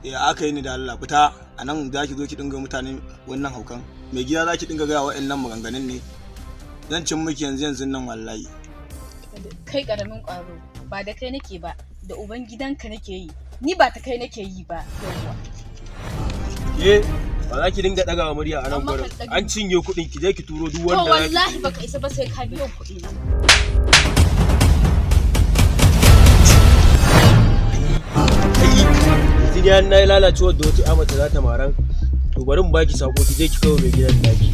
Ya aka yi ni da Allah fita a nan za ki zo ki dinga mutane wannan haukan. Mai gida za ki dinga gaya wa'annan maganganun ne. Zan cin miki yanzu nan wallahi. Kai karamin ƙwaro ba da kai nake ba da uban gidanka nake yi. Ni ba ta kai nake yi ba yawwa. Ba za ki dinga ɗagawa murya a nan gurin. An cinye kuɗin ki je ki turo duk wanda to wallahi baka isa ba sai ka biyo kuɗi na. Yanzu ni na lalacewa da wata amata za ta maran. To bari mu baki sako ki je ki kawo mai gidan naki.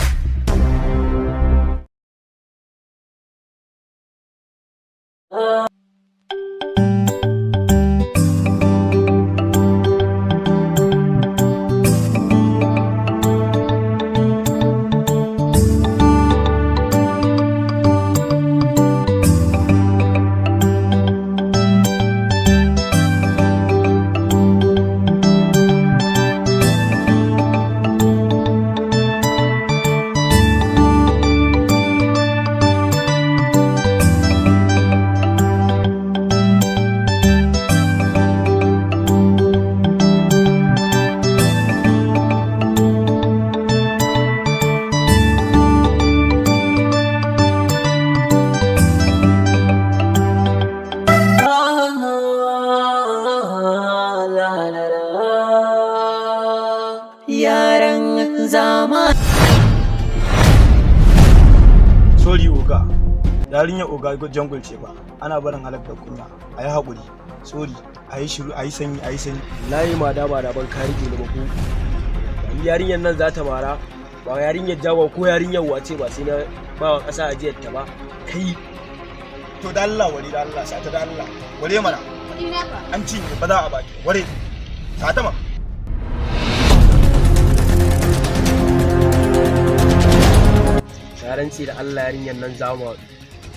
Yaran zama. Sorry oga. Yarinyar oga jungle ce ba. Ana barin halak da kunya. Ayi haƙuri. Sorry. Ayi shiru, ayi sanyi, ayi sanyi. Layi ma da ba da ban ka rike ni ba ko. Yarinyar nan za ta mara. Ba yarinyar jawa ko yarinyar wace ba sai na ba wa ƙasa ajiyar ta ba. Kai To da Allah ware da Allah sata da Allah. Ware mana. Kuɗi na fa. An cinye ba za a baki. Ware. Sata ma. Yaranci da Allah yarinyar nan zama.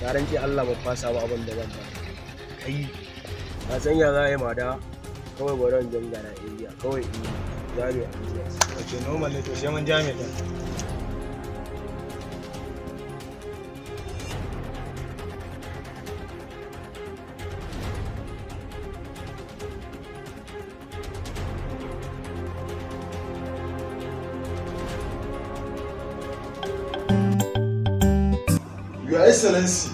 Yaranci Allah ba fasa ba abin da zan ba. Kai ba san ya za a yi mada kawai bari in jangara area kawai in jami'a. Okay, normal ne to sai mun jami'a din. Your Excellency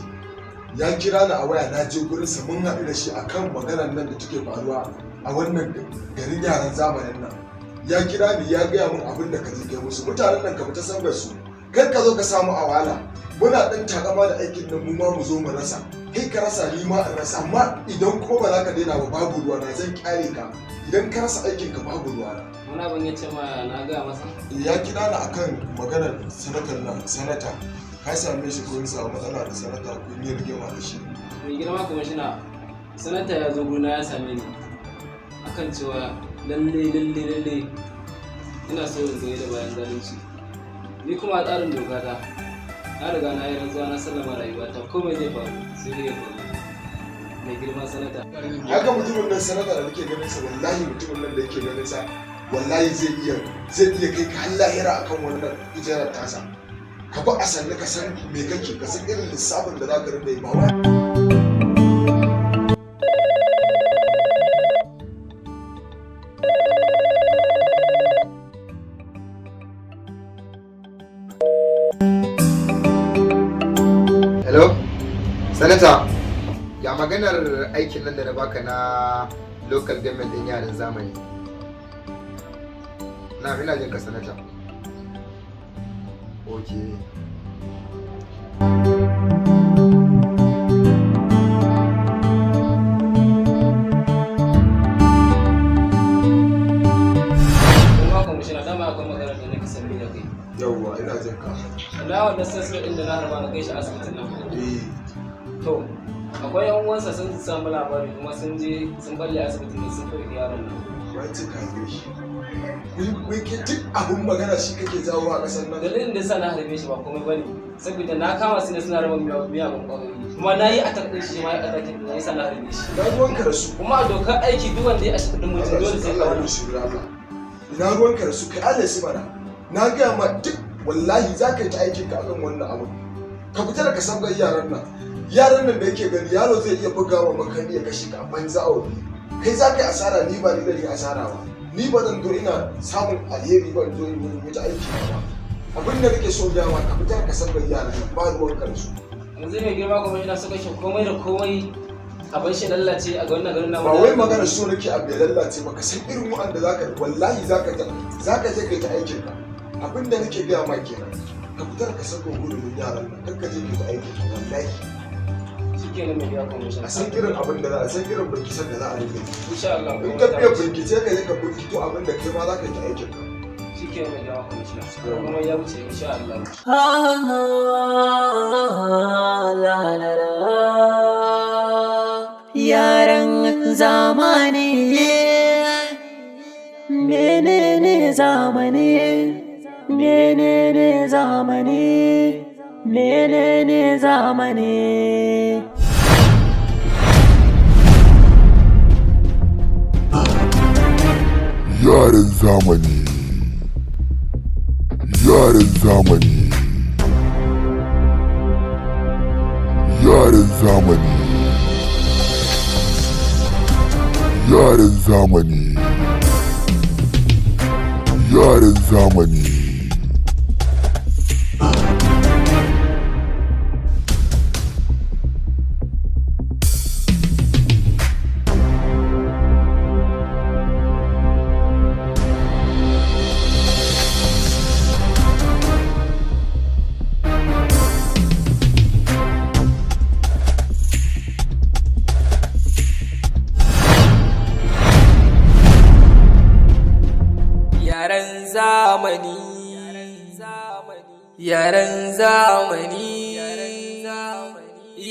ya kira ni a waya na je gurinsa mun haɗu da shi akan maganar nan da take faruwa a wannan garin yaran zamanin nan. Ya kira ni ya gaya min abin da ka je musu mutanen nan ka fita san da su kar ka zo ka samu a wahala. Muna ɗan takama da aikin nan mu ma mu zo mu rasa kai ka rasa ni ma in rasa amma idan ko ba za ka daina ba babu ruwa na zan kyale ka idan ka rasa aikin ka babu ruwa na. Wani abin ya ce ma na gaya masa. Ya kira ni akan maganar sanatar nan sanata. Ka same shi ko samu matsala da sanata ko ne rigima da shi. Mai girma kwamishina sanata ya zo gona ya same ni akan cewa lalle ina so in zai da bayan zalunci. Ni kuma a tsarin doka ta na riga na yi rantsuwa na sallama rayuwata komai zai faru sai dai ya faru. Mai girma sanata. Haka mutumin nan sanata da nake ganin sa wallahi mutumin nan da yake ganin sa wallahi zai iya kai ka har lahira akan wannan ijarar tasa. Ka ba a sannu ka san me kake ka san irin lissafin da za ka rinda yi ba wa. Hello, Sanata, ya maganar aikin nan da na baka na local government din yaran zamani. Na ina jin ka Sanata. Okay. Yawwa ina jin ka. Na wanda sassa din da na harba na kai shi asibitin nan. To, akwai yan uwansa sun samu labari kuma sun je sun balle asibitin da sun farki yaron nan. Wace ka yi shi? Wai ke duk abun magana shi kake jawo a ƙasar nan. Dalilin da yasa na harbe shi ba komai bane. Saboda na kama su ne suna raba miyagun ƙwayoyi. Kuma na yi attack din shi ma ya attack din ya yasa na harbe shi. Ina ruwanka da su. Kuma a dokar aiki duk wanda ya ashe kudin mutum dole sai ka wani. Ina ruwanka da su kai Allah su mana. Na gaya ma duk wallahi za ka yi ta aikin ka akan wannan abu. Ka fita daga sabgar yaran nan. Yaran nan da yake gani yaro zai iya buga wa makani ya kashe ka a banza a wani. Kai za ka yi asara ni ba ni da ni asara ba. ni ba zan zo ina samun alheri ba in zo in yi aiki ba. Abin da nake so dama ka fita ka san bai yaran ba ruwan ka da su. Yanzu mai girma kuma ina saka shi komai da komai a bar shi lallace a ga wannan garin namu. Ba wai magana so nake a bai lallace ba, ka san irin wanda wallahi zaka je kai ta aikin ka. Abin da nake gaya ma kenan ka fitar ka saka gudunin yaran nan kar ka je kai ta aikin ka wallahi. Shikenan mai girma kuma A san irin abin da za a san irin binciken da za a rike. insha Allah. In ka biya bincike ka je ka bincito abin da kai ma za ka yi ta aikin ka. Shikenan mai girma kuma ya wuce insha Allah. Yaran zamani menene zamani menene zamani menene zamani yaran zamani yaran zamani yaran zamani yaran zamani yaran zamani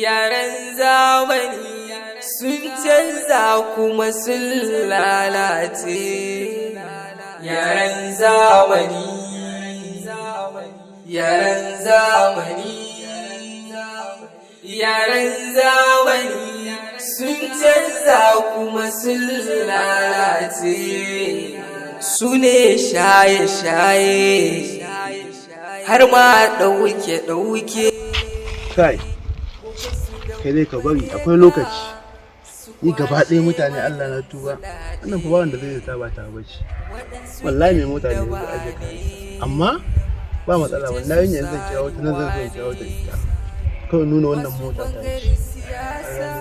Yaran zamani sun canza kuma sun lalace. Yaran zamani sun canza kuma sun lalace. Su ne shaye-shaye har ma ɗauke. kai dai ka bari akwai lokaci. Ni gaba ɗaya mutane Allah na tuba, wannan fa ba wanda zai zata ba ta bace. Wallahi mai mota ne zai aje kai, amma ba matsala, wallahi yanzu zan kira wata nan zan kira wata ita kawai nuna wannan mota ta ce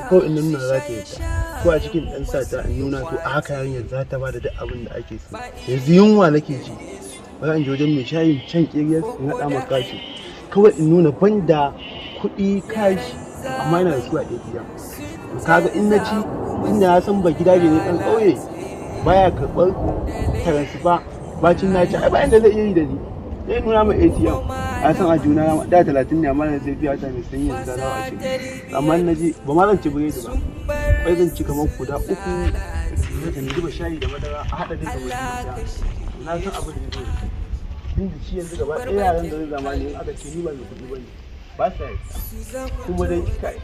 kawai in nuna za ta yi ta ko a cikin ɗan sata in nuna to a haka yarinyar za ta ba da duk abin da ake so. Yanzu yunwa nake ji, bari in je wajen mai shayin can ƙiryar in haɗa maka kashi kawai in nuna banda kuɗi kashi amma yana da su a ATM. Kaga in na ci inda ya san ba gidaje ne ɗan ƙauye baya karɓar taransifa bacin na ci ai bayan da zai iya yi da ni zai nuna mai ATM a san a juna da 30 ne amma na sai biya ta mai sanyi da zawa a ce amma na ji ba ma zan ci biredi ba kai zan ci kamar guda 3 da ni zuba shayi da madara a haɗa dai kamar na san abin da zai tun da shi yanzu gaba ɗaya yaran da zai zama ne in aka ce ni ba mai kuɗi ba ne ba sa yi kuma dai kai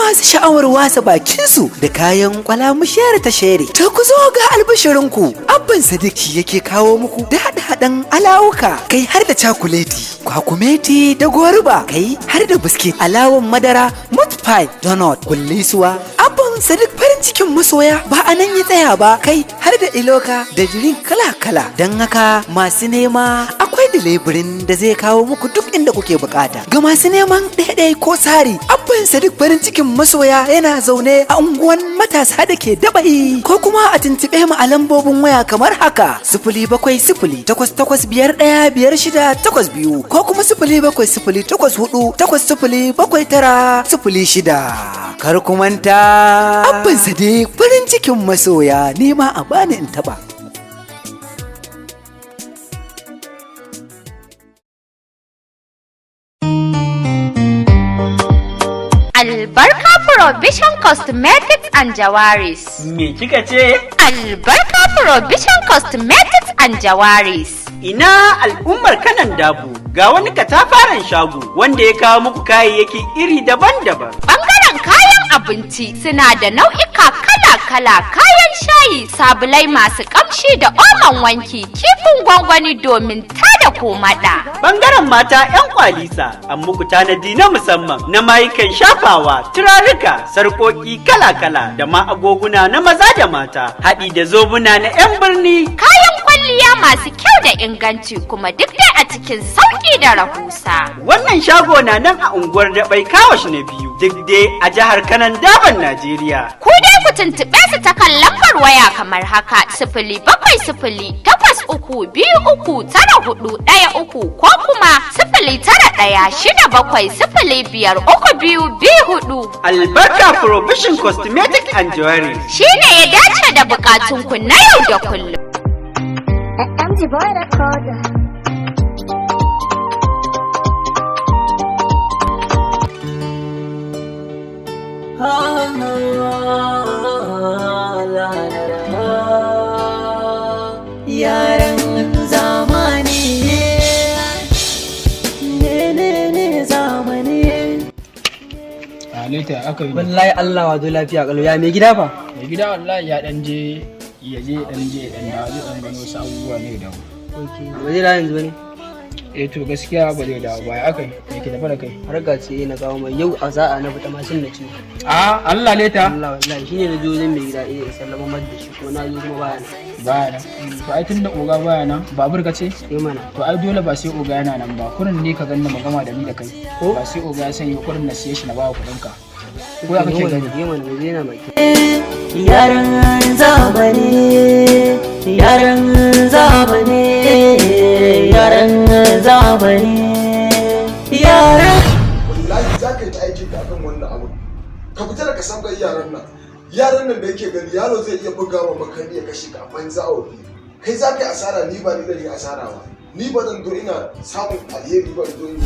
masu sha'awar wasa bakinsu da kayan kwalamushiyar ta shere. Ta ku zo ga albishirinku, Abban Sadiq yake kawo muku da haɗe-haɗen alawuka, kai har da cakuleti, kwakumeti da goruba, kai har da biskit, alawan madara, meat pie, donut, kullisuwa. Abban Sadiq farin cikin masoya ba a nan ya tsaya ba, kai har da iloka da drink kala-kala. Don haka masu nema akwai dilebirin da zai kawo muku duk inda kuke bukata. Ga masu neman ɗaiɗai ko sari, Abban Sadiq farin cikin masoya yana zaune a unguwan matasa da ke Dabai, ko kuma a tuntuɓe mu a lambobin waya kamar haka: 07088551682 ko kuma 0708804807906. Kar ku manta, Abban Sadiq farin cikin masoya, nema a bani in taba. Albarka Provision Cosmetics and Jawaris. Me kika ce? Albarka Provision Cosmetics and Jawaris. Ina al'ummar Kanan Dabo, ga wani katafaren shago wanda ya kawo muku kayayyaki iri daban-daban. Bangaren kayan abinci suna da nau'ika kala-kala, kayan shayi, sabulai masu kamshi da oman wanki, kifin gwangwani domin tada komada. Bangaren mata 'yan kwalisa, an muku tanadi na musamman na mayukan shafawa, turarruka, sarƙoƙi kala-kala da ma agoguna na maza da mata, haɗi da zobuna na 'yan birni. Kayan kwalliya masu kyau da inganci kuma duk dai a cikin sauƙi da rahusa. Wannan shago na nan a unguwar Dabai Kawash na biyu, duk dai a jihar Kanan Daban Najeriya. Ku dai ku tuntuɓe su ta kan lambar waya kamar haka: 07080233941 ko kuma 09167053224. Albarka Provision Cosmetic and Jewelry shi ne ya dace da bukatunku na yau da kullum. MG Boy Recorder. Yaran zamani ne zamani. Alita aka yi. Wallahi Allah wazo lafiya kalau. Ya mai gida fa? Mai gida wallahi ya dan je dan dawo dan gano wasu abubuwa ne da. Okay, waje da yanzu ne? To gaskiya ba zai dawo baya aka yi. Me ke tafa da kai? Har ga ce na kawo mai yau a sa'a na fita mashin na ci. Allah leta. Allah wallahi shine na zo zan mai gida sallama mar da shi ko na zo kuma baya nan. Baya nan. To ai tunda oga baya nan, babur ka ce? Mana. To ai dole ba sai oga yana nan ba. Kurin ne ka ganna magama da ni da kai. Ba sai oga ya sanya kurin na siye shi na bawa kuɗin ka. Ko ya kake gani? Mana waje na maki. Yaran zamani, yaran zamani, yaran zamani, yaran. Wallahi za ka yi ta aikin ka akan wannan abu. Ka fita daga sabgar yaran nan. Yaran nan da yake gani yaro zai iya buga wa makani ya kashe ka a banza a wuri. Kai za ka yi asara, ni ba ni zan yi asara ba. Ni ba zan zo ina samun alheri ba zo yi.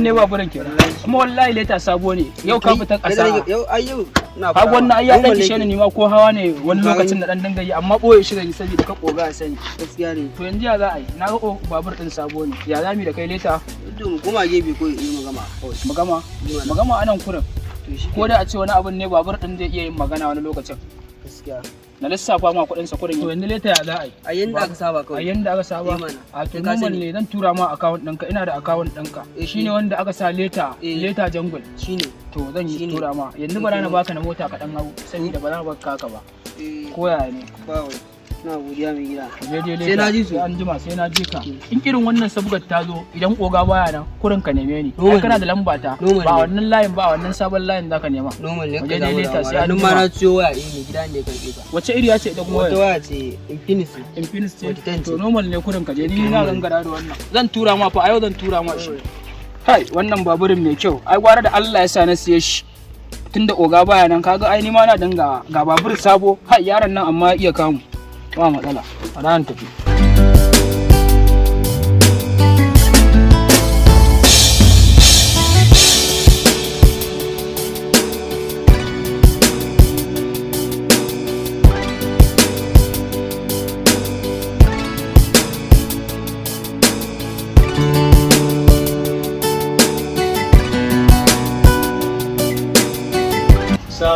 ne ba burin ke kuma wallahi leta sabo ne yau ka fita kasa yau na ka wannan ai ya dan kishe ni ma ko hawa ne wani lokacin da dan dinga yi amma boye shi da ni saboda ka koga sani gaskiya ne. To yanzu ya za a yi na ga babur din sabo ne ya zami da kai leta to mu koma gebe ko yi magama anan kurin ko da a ce wani abun ne babur din zai iya yin magana wani lokacin gaskiya na lissafa ma kuɗin sa kurin. To yanzu leta ya za a yi? A yanda aka saba kawai. A yanda aka saba? A to normal ne zan tura ma account ɗinka, ina da account ɗinka. Shine wanda aka sa leta jungle. Shine. To zan yi tura ma. Yanzu ba na baka na mota ka dan hau saboda ba za baka kaka ba. Ko yaya ne? Ba wai. Na godiya mai gida. Sai na ji su. An jima sai na ji ka. In irin wannan sabgar ta zo idan oga baya nan kurin ka neme ni. Kai kana da lamba ta. Ba wannan layin ba wannan sabon layin zaka nema. Normal ne ka zama. Sai an ma na ciyo waya mai gida ne karbe ka. Wace iriya ce ita kuma wata waya ce Infinix ce. To normal ne kurin ka je ni na gangara da wannan. Zan tura ma fa a yau zan tura ma shi. Kai wannan baburin mai kyau. Ai gwara da Allah ya sa na siye shi. Tunda oga baya nan kaga ai ni ma na danga ga babur sabo. Hai yaron nan amma iya kamu. Ba matsala, a ranar tafi.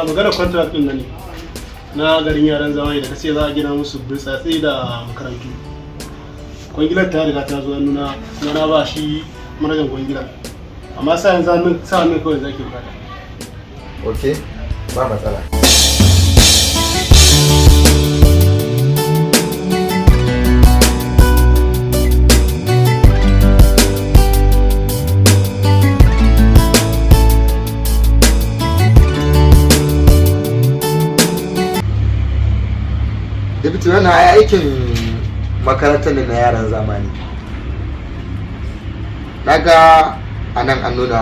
magana contract din nan ne na garin yaran zamani da kace za a gina musu burtsatse da makarantu. Kwangilar ta riga ta zo nuna kuma na ba shi manajan kwangilar. Amma sa yanzu sa min kawai zaki bukata. Okay, ba matsala. Dabiti wannan aikin makarantar ne na yaran zamani. Naga a nan an nuna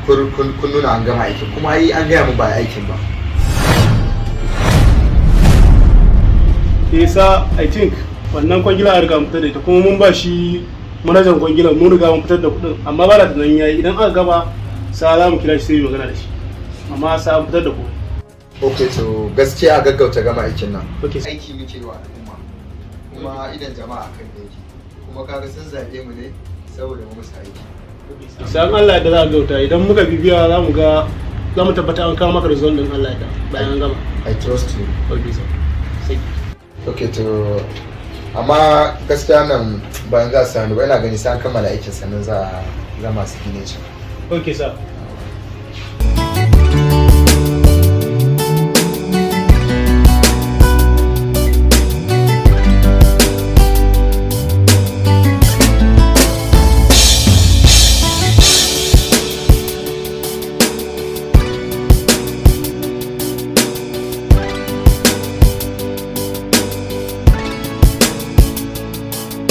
kun nuna an gama aikin kuma ai an gaya mun ba aikin ba. Yasa I think wannan kwangila a riga mun fitar da ita kuma mun ba shi manajan kwangila mun riga mun fitar da kuɗin amma ba da tunanin yayi idan aka gaba sa za mu kira shi sai magana da shi amma sa an fitar da kuɗin. Ok, to gaskiya gaggauta gama aikin nan. Aiki muke wa al'umma kuma idan jama'a kan da yake kuma kaga sun zaɓe mu ne saboda mu musu aiki. San Allah da za a gauta idan muka bibiya za mu ga za mu tabbata an kawo maka result din Allah da bayan an gama. I trust you. Okay sir. Ok, to amma gaskiya nan bayan za su hannu ba ina gani sai an kammala aikin sannan za a zama su gine shi. Okay sir.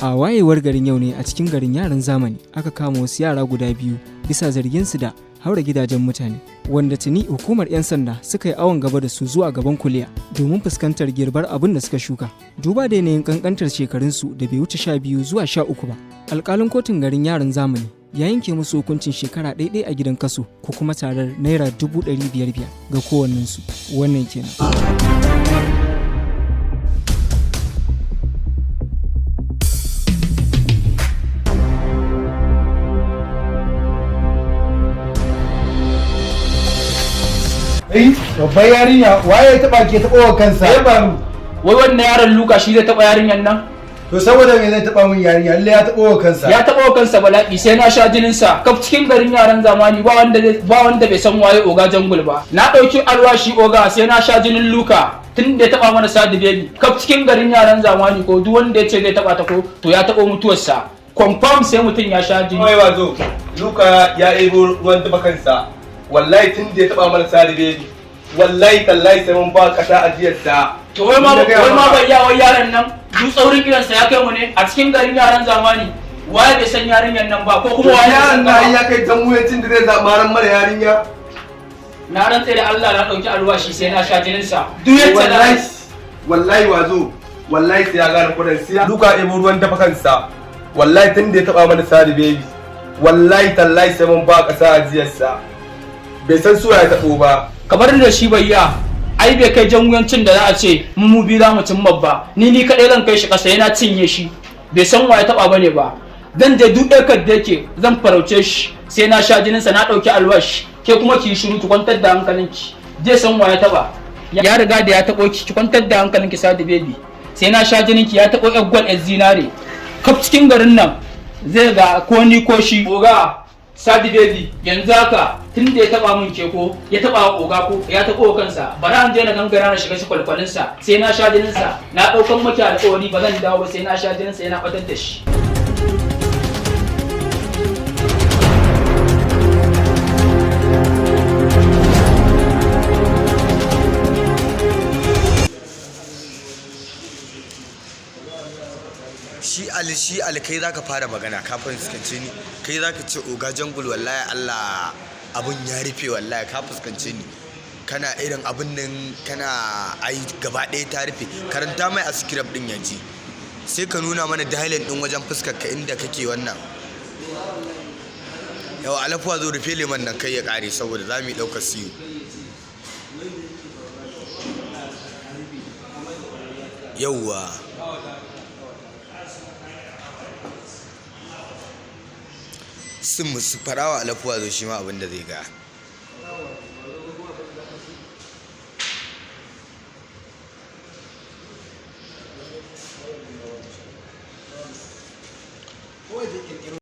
A wayewar garin yau ne a cikin garin yaran zamani aka kama wasu yara guda biyu bisa zarginsu da haura gidajen mutane wanda tuni hukumar 'yan sanda suka yi awon gaba da su zuwa gaban kuliya domin fuskantar girbar abin da suka shuka. Duba da yanayin kankantar shekarunsu da bai wuce 12 zuwa 13 ba. Alƙalin kotun garin yaran zamani ya yanke musu hukuncin shekara ɗaiɗai a gidan kaso ko kuma tarar naira 500,000 ga kowannensu. Wannan kenan. Babban yarinya waye ya taba ke taba wa kansa? Ya faru. Wai wannan yaron Luka shi zai taba yarinyan nan? To saboda me zai taba min yarinya? Allah ya taba wa kansa. Ya taba wa kansa bala'i sai na sha jinin sa. Kaf cikin garin yaran zamani ba wanda bai san waye Oga Jangul ba. Na dauki alwashi Oga sai na sha jinin Luka. Tun da ya taba mana Sadi Baby. Kaf cikin garin yaran zamani ko duk wanda ya ce zai taba ta ko to ya taba mutuwarsa. Confirm sai mutun ya sha jini. Wai wazo. Luka ya ebo ruwan taba kansa. Wallahi tun da ya taba mana Sadi Baby. Wallahi tallahi sai mun ba kasa ajiyarsa. To wai ma bai wai yaran nan duk tsaurin gidansa ya kai mu ne a cikin garin yaran zamani. Waye bai san yarinyan nan ba ko kuma waye yaran nan ya kai jamuyancin da zai zamaran mara yarinya. Na rantse da Allah na dauki alwashi sai na sha jinin sa. Duk yadda wallahi wazo wallahi sai ya gane kudin siya. Duka ebo ruwan dafa kansa. Wallahi tun da ya taba mana Sadi Baby. Wallahi tallahi sai mun ba kasa ajiyarsa. Bai san suwa ya tabo ba. Kamar da shi bayya ai bai kai janguyancin da za a ce mu bi za mu cimma ba ni kadai zan kai shi kasa yana cinye shi bai san waye taba bane ba zan je duk ɗaukar da yake zan farauce shi sai na sha jinin sa na dauki alwashi ke kuma ki shiru ki kwantar da hankalinki je san waye taba ya riga da ya tabo ki kwantar da hankalinki Sadi Baby sai na sha jinin ki ya tabo yar gwal yar zinare kaf cikin garin nan zai ga ko ni ko shi Oga Sadi Baby yanzu haka tun da ya taba min keko ya taba Oga ko ya taba kansa bara an je na gangara na shiga shi kwalkwalin sa sai na sha jinin sa na daukan maki alƙawari ba zan dawo ba sai na sha jinin sa yana fatar da shi. shi Ali kai zaka fara magana kafin fuskance ni kai zaka ce Oga Jangul wallahi Allah abun ya rufe wallahi ka fuskance ni kana irin abun nan kana ai gaba ɗaya ta rufe karanta mai a script din yaji sai ka nuna mana dalilin din wajen fuskar ka inda kake wannan yawa alafuwa zo rufe leman nan kai ya kare saboda za mu yi ɗaukar siyo yauwa sun musu farawa alafuwa zo shi ma abinda zai ga